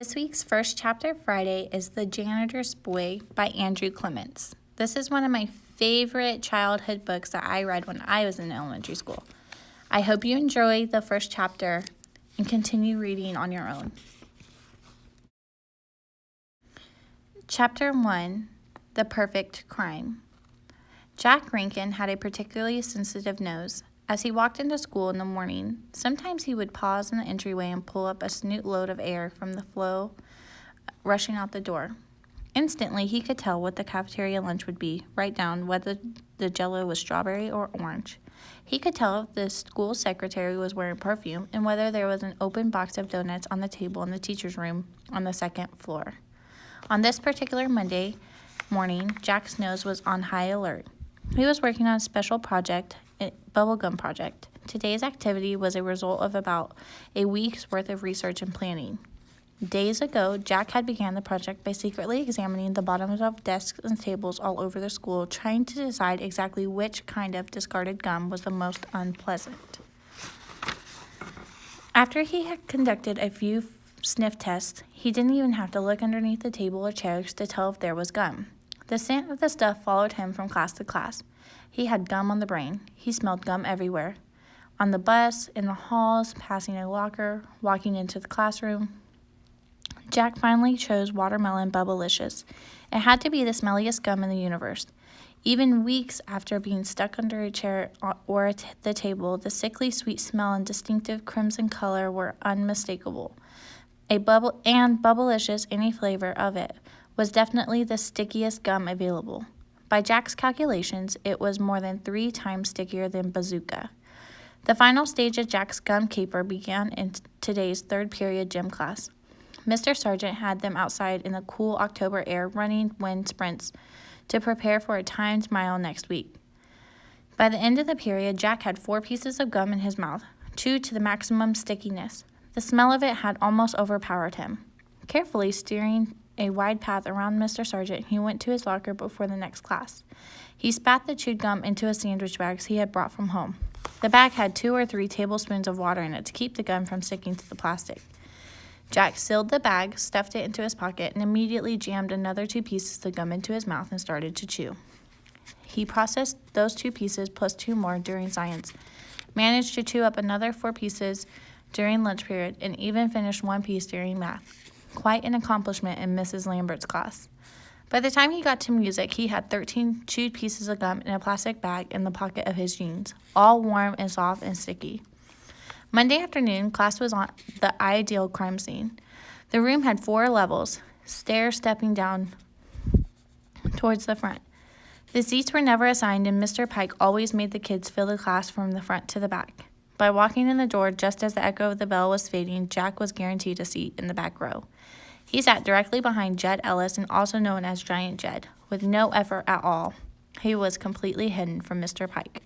This week's First Chapter Friday is The Janitor's Boy by Andrew Clements. This is one of my favorite childhood books that I read when I was in elementary school. I hope you enjoy the first chapter and continue reading on your own. Chapter 1, The Perfect Crime. Jack Rankin had a particularly sensitive nose. As he walked into school in the morning, sometimes he would pause in the entryway and pull up a snoot load of air from the flow rushing out the door. Instantly, he could tell what the cafeteria lunch would be, write down whether the Jell-O was strawberry or orange. He could tell if the school secretary was wearing perfume and whether there was an open box of donuts on the table in the teacher's room on the second floor. On this particular Monday morning, Jack's nose was on high alert. He was working on a special project, a bubblegum project. Today's activity was a result of about a week's worth of research and planning. Days ago, Jack had begun the project by secretly examining the bottoms of desks and tables all over the school, trying to decide exactly which kind of discarded gum was the most unpleasant. After he had conducted a few sniff tests, he didn't even have to look underneath the table or chairs to tell if there was gum. The scent of the stuff followed him from class to class. He had gum on the brain. He smelled gum everywhere. On the bus, in the halls, passing a locker, walking into the classroom. Jack finally chose watermelon Bubblicious. It had to be the smelliest gum in the universe. Even weeks after being stuck under a chair or at the table, the sickly sweet smell and distinctive crimson color were unmistakable. Bubblicious, any flavor of it, was definitely the stickiest gum available. By Jack's calculations, it was more than 3 times stickier than Bazooka. The final stage of Jack's gum caper began in today's third period gym class. Mr. Sargent had them outside in the cool October air running wind sprints to prepare for a timed mile next week. By the end of the period, Jack had 4 pieces of gum in his mouth, chewed to the maximum stickiness. The smell of it had almost overpowered him. Carefully steering a wide path around Mr. Sargent, he went to his locker before the next class. He spat the chewed gum into a sandwich bag he had brought from home. The bag had 2 or 3 tablespoons of water in it to keep the gum from sticking to the plastic. Jack sealed the bag, stuffed it into his pocket, and immediately jammed another 2 pieces of gum into his mouth and started to chew. He processed those 2 pieces plus 2 more during science, managed to chew up another 4 pieces during lunch period, and even finished 1 piece during math. Quite an accomplishment in Mrs. Lambert's class. By the time he got to music, he had 13 chewed pieces of gum in a plastic bag in the pocket of his jeans, all warm and soft and sticky. Monday afternoon, class was on the ideal crime scene. The room had 4 levels, stairs stepping down towards the front. The seats were never assigned, and Mr. Pike always made the kids fill the class from the front to the back. By walking in the door just as the echo of the bell was fading, Jack was guaranteed a seat in the back row. He sat directly behind Jed Ellis, and also known as Giant Jed. With no effort at all, he was completely hidden from Mr. Pike.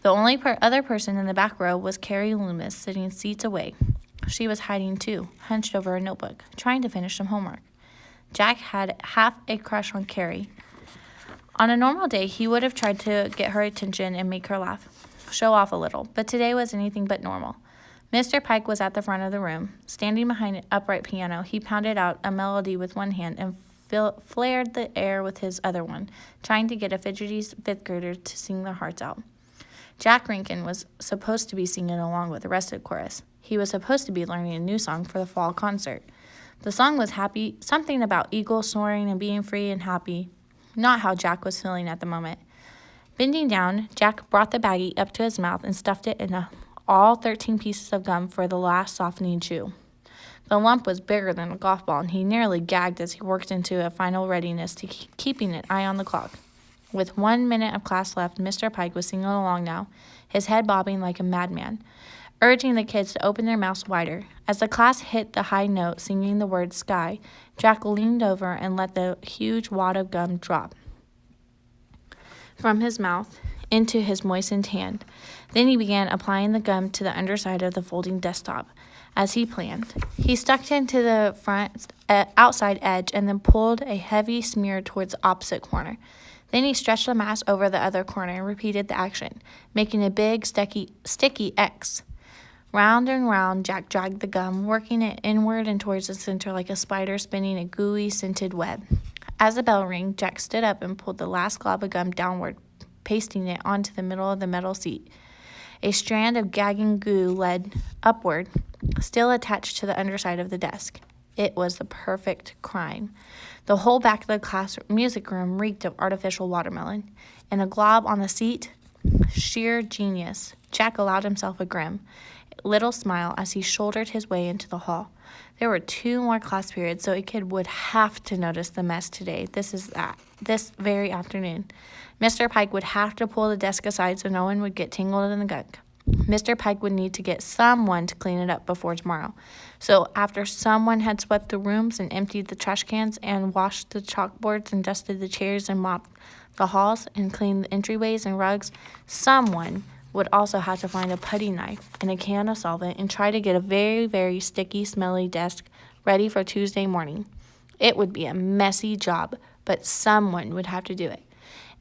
The only other person in the back row was Carrie Loomis, sitting seats away. She was hiding too, hunched over a notebook, trying to finish some homework. Jack had half a crush on Carrie. On a normal day, he would have tried to get her attention and make her laugh, show off a little, but today was anything but normal. Mr. Pike was at the front of the room. Standing behind an upright piano, he pounded out a melody with one hand and flared the air with his other one, trying to get a fidgety 5th grader to sing their hearts out. Jack Rankin was supposed to be singing along with the rest of the chorus. He was supposed to be learning a new song for the fall concert. The song was happy, something about eagles soaring and being free and happy, not how Jack was feeling at the moment. Bending down, Jack brought the baggie up to his mouth and stuffed it in all 13 pieces of gum for the last softening chew. The lump was bigger than a golf ball, and he nearly gagged as he worked into a final readiness to keeping an eye on the clock. With 1 minute of class left, Mr. Pike was singing along now, his head bobbing like a madman, urging the kids to open their mouths wider. As the class hit the high note singing the word sky, Jack leaned over and let the huge wad of gum drop from his mouth into his moistened hand. Then he began applying the gum to the underside of the folding desktop, as he planned. He stuck it into the front outside edge and then pulled a heavy smear towards the opposite corner. Then he stretched the mass over the other corner and repeated the action, making a big, sticky X. Round and round Jack dragged the gum, working it inward and towards the center like a spider spinning a gooey, scented web. As the bell rang, Jack stood up and pulled the last glob of gum downward, pasting it onto the middle of the metal seat. A strand of gagging goo led upward, still attached to the underside of the desk. It was the perfect crime. The whole back of the class music room reeked of artificial watermelon, and the glob on the seat, sheer genius. Jack allowed himself a grim little smile as he shouldered his way into the hall. There were 2 more class periods, so a kid would have to notice the mess today. This very afternoon. Mr. Pike would have to pull the desk aside so no one would get tangled in the gunk. Mr. Pike would need to get someone to clean it up before tomorrow. So after someone had swept the rooms and emptied the trash cans and washed the chalkboards and dusted the chairs and mopped the halls and cleaned the entryways and rugs, someone would also have to find a putty knife and a can of solvent and try to get a very, very sticky, smelly desk ready for Tuesday morning. It would be a messy job, but someone would have to do it.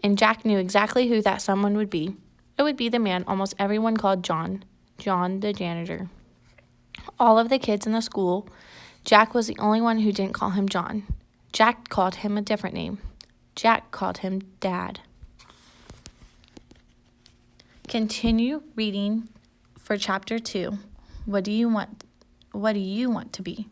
And Jack knew exactly who that someone would be. It would be the man almost everyone called John the janitor. All of the kids in the school, Jack was the only one who didn't call him John. Jack called him a different name. Jack called him Dad. Continue reading for chapter 2. What do you want to be?